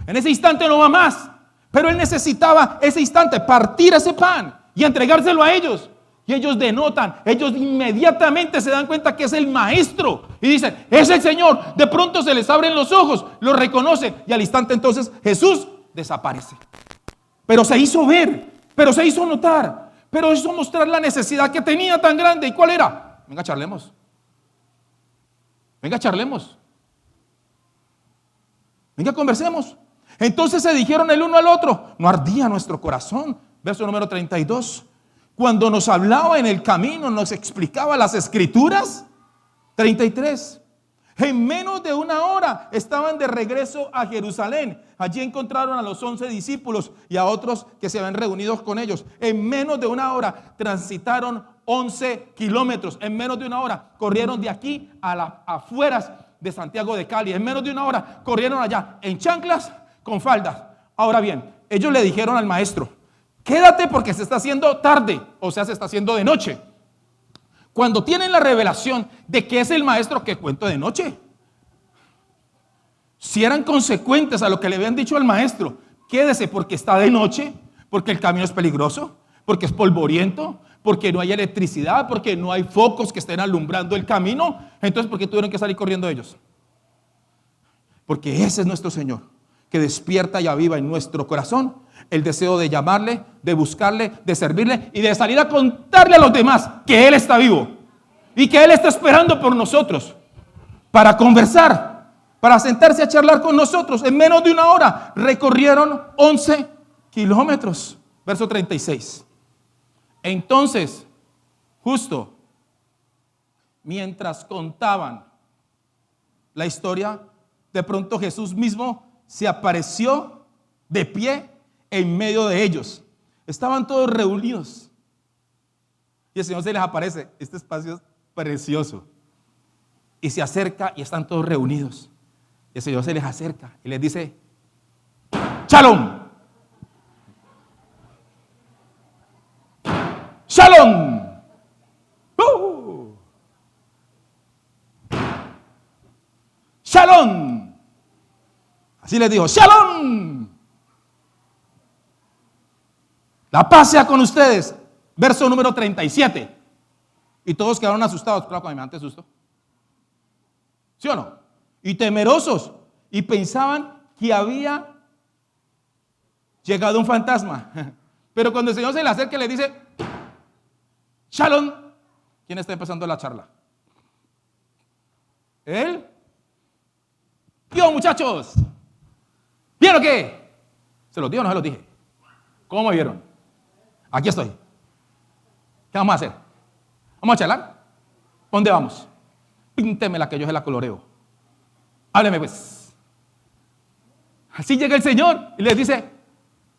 En ese instante no va más. Pero Él necesitaba ese instante partir ese pan y entregárselo a ellos. Y ellos denotan, ellos inmediatamente se dan cuenta que es el maestro. Y dicen, es el Señor. De pronto se les abren los ojos, lo reconocen. Y al instante entonces Jesús desaparece. Pero se hizo ver, pero se hizo notar, pero hizo mostrar la necesidad que tenía tan grande. ¿Y cuál era? Venga, charlemos. Venga, charlemos. Venga, conversemos. Entonces se dijeron el uno al otro, ¿no ardía nuestro corazón? Verso número 32. Cuando nos hablaba en el camino, nos explicaba las escrituras. 33. En menos de una hora estaban de regreso a Jerusalén. Allí encontraron a los 11 discípulos y a otros que se habían reunido con ellos. En menos de una hora transitaron 11 kilómetros. En menos de una hora corrieron de aquí a las afueras de Santiago de Cali. En menos de una hora corrieron allá en chanclas con faldas. Ahora bien, ellos le dijeron al maestro, quédate porque se está haciendo tarde, o sea, se está haciendo de noche. Cuando tienen la revelación de que es el maestro que cuento de noche. Si eran consecuentes a lo que le habían dicho al maestro, quédese porque está de noche, porque el camino es peligroso, porque es polvoriento, porque no hay electricidad, porque no hay focos que estén alumbrando el camino. Entonces, ¿por qué tuvieron que salir corriendo ellos? Porque ese es nuestro Señor, que despierta y aviva en nuestro corazón el deseo de llamarle, de buscarle, de servirle y de salir a contarle a los demás que Él está vivo y que Él está esperando por nosotros para conversar, para sentarse a charlar con nosotros. En menos de una hora recorrieron 11 kilómetros. Verso 36. Entonces, justo mientras contaban la historia, de pronto Jesús mismo se apareció de pie en medio de ellos. Estaban todos reunidos. Y el Señor se les aparece. Este espacio es precioso. Y se acerca y están todos reunidos. Y el Señor se les acerca y les dice: ¡Shalom! ¡Shalom! ¡Shalom! Así les dijo: ¡Shalom! La paz sea con ustedes. Verso número 37. Y todos quedaron asustados. Claro, cuando me dan susto. ¿Sí o no? Y temerosos. Y pensaban que había llegado un fantasma. Pero cuando el Señor se le acerca y le dice: ¡Shalom! ¿Quién está empezando la charla? ¿Él? Yo, muchachos. ¿Vieron qué? ¿Se los digo o no se los dije? ¿Cómo me vieron? Aquí estoy. ¿Qué vamos a hacer? ¿Vamos a charlar? ¿Dónde vamos? Píntemela que yo se la coloreo. Hábleme pues. Así llega el Señor y les dice: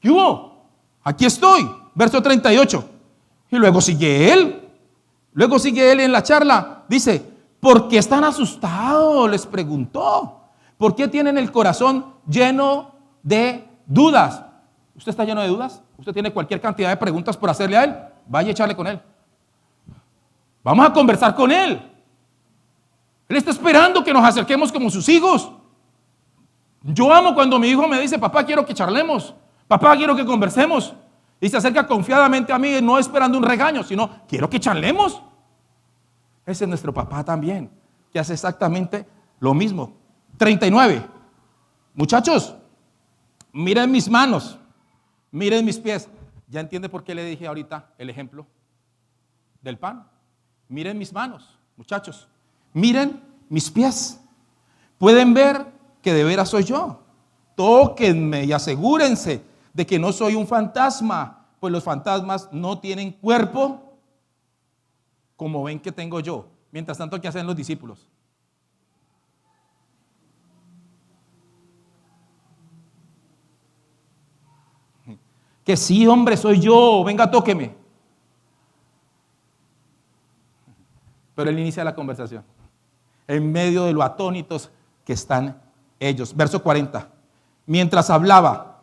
¿qué hubo? Aquí estoy. Verso 38. Y luego sigue Él. Luego sigue Él en la charla. Dice: ¿por qué están asustados? Les preguntó. ¿Por qué tienen el corazón lleno de dudas? ¿Usted está lleno de dudas? ¿Usted tiene cualquier cantidad de preguntas por hacerle a Él? Vaya a echarle con Él. Vamos a conversar con Él. Él está esperando que nos acerquemos como sus hijos. Yo amo cuando mi hijo me dice: papá, quiero que charlemos. Papá, quiero que conversemos. Y se acerca confiadamente a mí, no esperando un regaño, sino quiero que charlemos. Ese es nuestro papá también, que hace exactamente lo mismo. 39. Muchachos, miren mis manos, miren mis pies. ¿Ya entiende por qué le dije ahorita el ejemplo del pan? Miren mis manos, muchachos. Miren mis pies. Pueden ver que de veras soy yo. Tóquenme y asegúrense de que no soy un fantasma, pues los fantasmas no tienen cuerpo como ven que tengo yo. Mientras tanto, ¿qué hacen los discípulos? Que sí, hombre, soy yo, venga, tóqueme. Pero él inicia la conversación en medio de lo atónitos que están ellos. Verso 40. Mientras hablaba,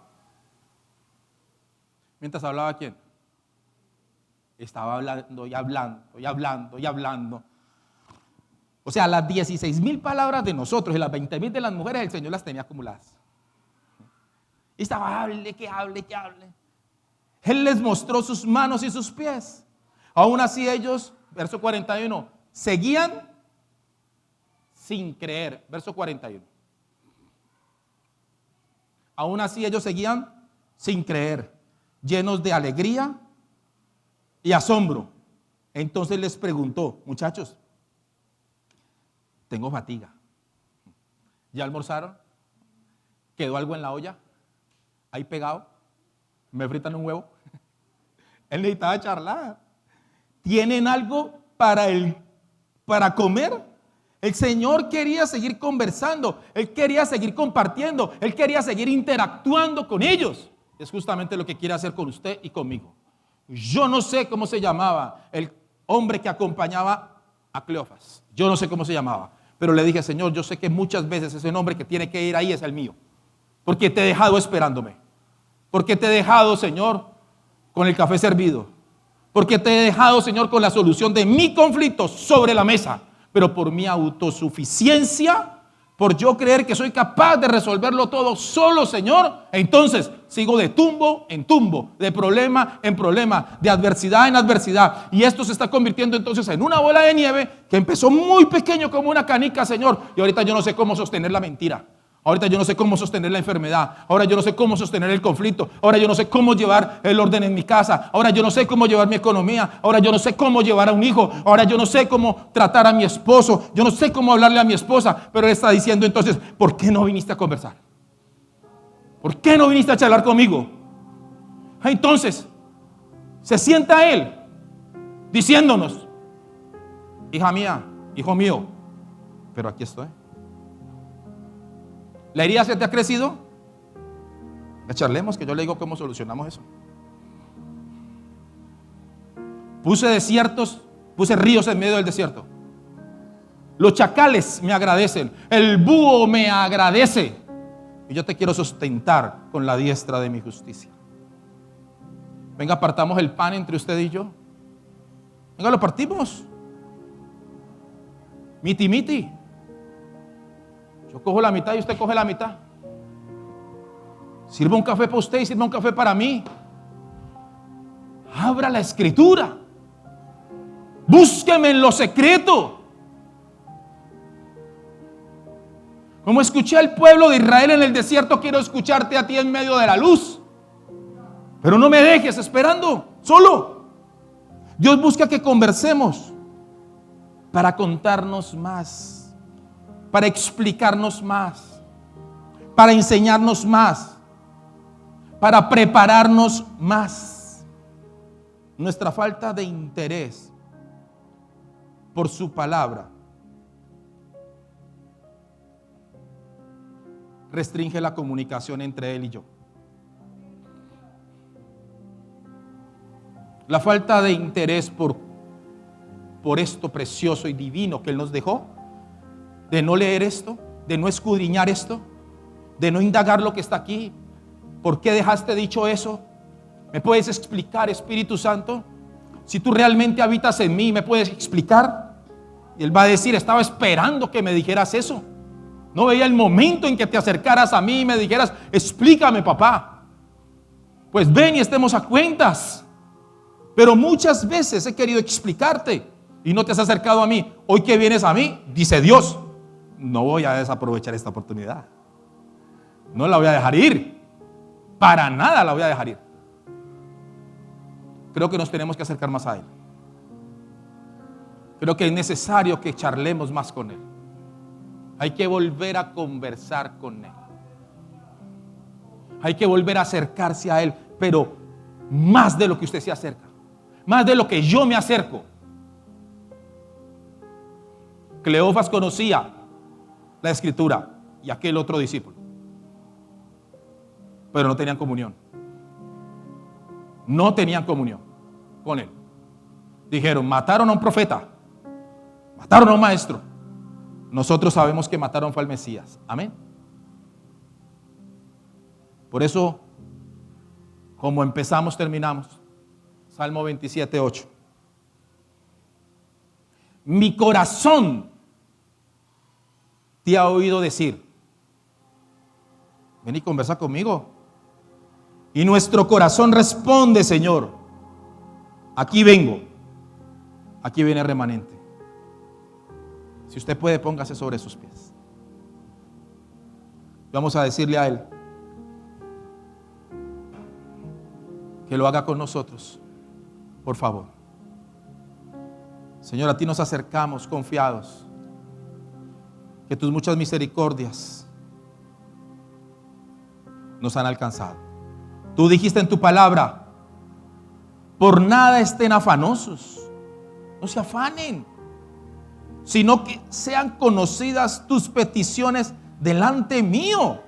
¿quién? Estaba hablando y hablando y hablando y hablando. O sea, las 16,000 palabras de nosotros y las 20,000 de las mujeres, el Señor las tenía acumuladas. Y estaba, hable, que hable, que hable. Él les mostró sus manos y sus pies. Aún así ellos, verso 41, seguían sin creer. Verso 41. Aún así ellos seguían sin creer, llenos de alegría y asombro. Entonces les preguntó: muchachos, tengo fatiga. ¿Ya almorzaron? ¿Quedó algo en la olla? ¿Ahí pegado? ¿Me fritan un huevo? Él necesitaba charlar. ¿Tienen algo para comer? El Señor quería seguir conversando. Él quería seguir compartiendo. Él quería seguir interactuando con ellos. Es justamente lo que quiere hacer con usted y conmigo. Yo no sé cómo se llamaba el hombre que acompañaba a Cleofas. Yo no sé cómo se llamaba. Pero le dije: Señor, yo sé que muchas veces ese nombre que tiene que ir ahí es el mío. Porque te he dejado esperándome. Porque te he dejado, Señor, con el café servido. Porque te he dejado, Señor, con la solución de mi conflicto sobre la mesa. Pero por mi autosuficiencia, por yo creer que soy capaz de resolverlo todo solo, Señor, entonces sigo de tumbo en tumbo, de problema en problema, de adversidad en adversidad. Y esto se está convirtiendo entonces en una bola de nieve que empezó muy pequeño como una canica, Señor. Y ahorita yo no sé cómo sostener la mentira. Ahorita yo no sé cómo sostener la enfermedad. Ahora yo no sé cómo sostener el conflicto. Ahora yo no sé cómo llevar el orden en mi casa. Ahora yo no sé cómo llevar mi economía. Ahora yo no sé cómo llevar a un hijo. Ahora yo no sé cómo tratar a mi esposo. Yo no sé cómo hablarle a mi esposa. Pero él está diciendo entonces, ¿por qué no viniste a conversar? ¿Por qué no viniste a charlar conmigo? Entonces, se sienta él diciéndonos, hija mía, hijo mío, pero aquí estoy. ¿La herida se te ha crecido? Charlemos, que yo le digo cómo solucionamos eso. Puse desiertos, puse ríos en medio del desierto. Los chacales me agradecen, el búho me agradece. Y yo te quiero sustentar con la diestra de mi justicia. Venga, partamos el pan entre usted y yo. Venga, lo partimos. Miti, miti. Yo cojo la mitad y usted coge la mitad. Sirva un café para usted y sirva un café para mí. Abra la escritura. Búsqueme en lo secreto. Como escuché al pueblo de Israel en el desierto, quiero escucharte a ti en medio de la luz. Pero no me dejes esperando, solo. Dios busca que conversemos para contarnos más, para explicarnos más, para enseñarnos más, para prepararnos más. Nuestra falta de interés por su palabra restringe la comunicación entre él y yo. La falta de interés por esto precioso y divino que él nos dejó, de no leer esto, de no escudriñar esto, de no indagar lo que está aquí. ¿Por qué dejaste dicho eso? ¿Me puedes explicar, Espíritu Santo? Si tú realmente habitas en mí, ¿me puedes explicar? Y él va a decir, estaba esperando que me dijeras eso. No veía el momento en que te acercaras a mí y me dijeras, explícame, papá. Pues ven y estemos a cuentas. Pero muchas veces he querido explicarte y no te has acercado a mí. Hoy que vienes a mí, dice Dios, no voy a desaprovechar esta oportunidad. No la voy a dejar ir. Para nada la voy a dejar ir. Creo que nos tenemos que acercar más a Él. Creo que es necesario que charlemos más con Él. Hay que volver a conversar con Él. Hay que volver a acercarse a Él, pero más de lo que usted se acerca, más de lo que yo me acerco. Cleofas conocía la Escritura y aquel otro discípulo, pero no tenían comunión. No tenían comunión con Él. Dijeron, mataron a un profeta, mataron a un maestro. Nosotros sabemos que mataron fue al Mesías. Amén. Por eso, como empezamos, terminamos. Salmo 27:8. Mi corazón te ha oído decir. Ven y conversa conmigo. Y nuestro corazón responde, Señor, aquí vengo. Aquí viene el remanente. Si usted puede, póngase sobre sus pies. Vamos a decirle a Él que lo haga con nosotros, por favor. Señor, a ti nos acercamos confiados que tus muchas misericordias nos han alcanzado. Tú dijiste en tu palabra, por nada estén afanosos, no se afanen, sino que sean conocidas tus peticiones delante mío.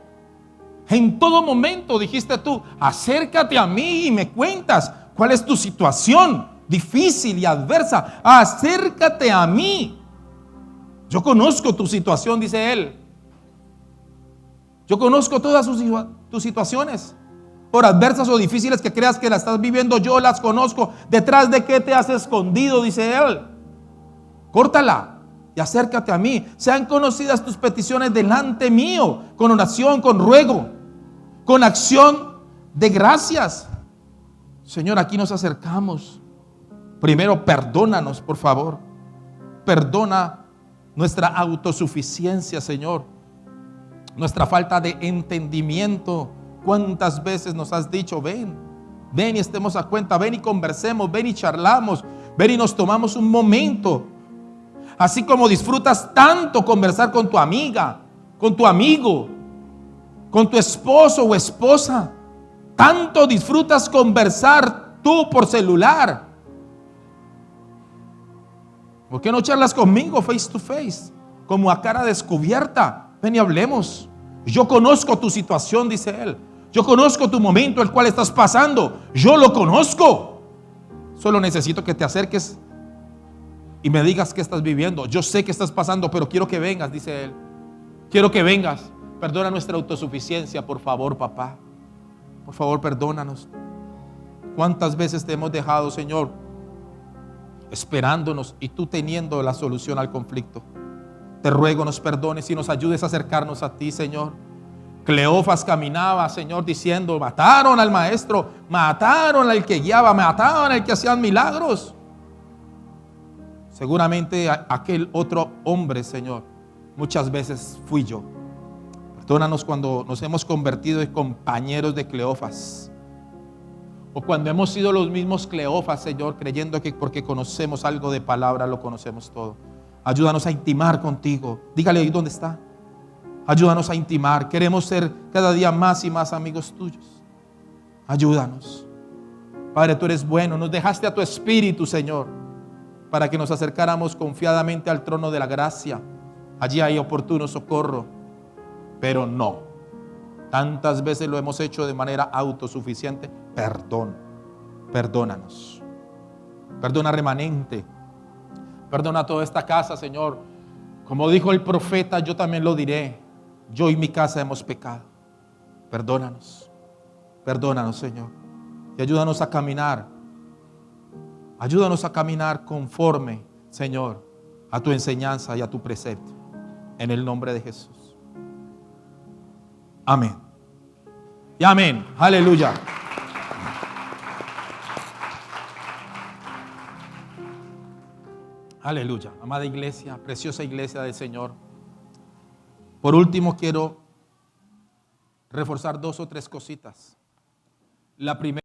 En todo momento dijiste tú, acércate a mí y me cuentas cuál es tu situación difícil y adversa. Acércate a mí. Yo conozco tu situación, dice él. Yo conozco todas tus situaciones. por adversas o difíciles que creas que la estás viviendo, yo las conozco. ¿Detrás de qué te has escondido?, dice Él. Córtala y acércate a mí. Sean conocidas tus peticiones delante mío, con oración, con ruego, con acción de gracias. Señor, aquí nos acercamos. Primero, perdónanos, por favor. Perdona nuestra autosuficiencia, Señor. Nuestra falta de entendimiento. ¿Cuántas veces nos has dicho, ven y estemos a cuenta, ven y conversemos, ven y charlamos, ven y nos tomamos un momento? Así como disfrutas tanto conversar con tu amiga, con tu amigo, con tu esposo o esposa, tanto disfrutas conversar tú por celular. ¿Por qué no charlas conmigo face to face, como a cara descubierta? Ven y hablemos. Yo conozco tu situación, dice Él. Yo conozco tu momento, el cual estás pasando. Yo lo conozco. Solo necesito que te acerques y me digas qué estás viviendo. Yo sé que estás pasando, pero quiero que vengas, dice Él. Quiero que vengas. Perdona nuestra autosuficiencia, por favor, papá. Por favor, perdónanos. ¿Cuántas veces te hemos dejado, Señor, esperándonos y tú teniendo la solución al conflicto? Te ruego nos perdones y nos ayudes a acercarnos a ti, Señor. Cleofas caminaba, Señor, diciendo, mataron al maestro, mataron al que guiaba, mataron al que hacía milagros. Seguramente aquel otro hombre, Señor, muchas veces fui yo. Perdónanos cuando nos hemos convertido en compañeros de Cleofas, o cuando hemos sido los mismos Cleofas, Señor, creyendo que porque conocemos algo de palabra lo conocemos todo. Ayúdanos a intimar contigo. Dígale ahí dónde está. Ayúdanos a intimar. Queremos ser cada día más y más amigos tuyos. Ayúdanos. Padre, tú eres bueno. Nos dejaste a tu Espíritu, Señor, para que nos acercáramos confiadamente al trono de la gracia. Allí hay oportuno socorro. Pero no. Tantas veces lo hemos hecho de manera autosuficiente. Perdónanos. Perdona remanente. Perdona toda esta casa, Señor. Como dijo el profeta, yo también lo diré. Yo y mi casa hemos pecado. Perdónanos. Perdónanos, Señor. Y ayúdanos a caminar. Ayúdanos a caminar conforme, Señor, a tu enseñanza y a tu precepto. En el nombre de Jesús. Amén. Y amén. Aleluya. Aleluya. Amada iglesia, preciosa iglesia del Señor. Por último, quiero reforzar 2 o 3 cositas. La primera.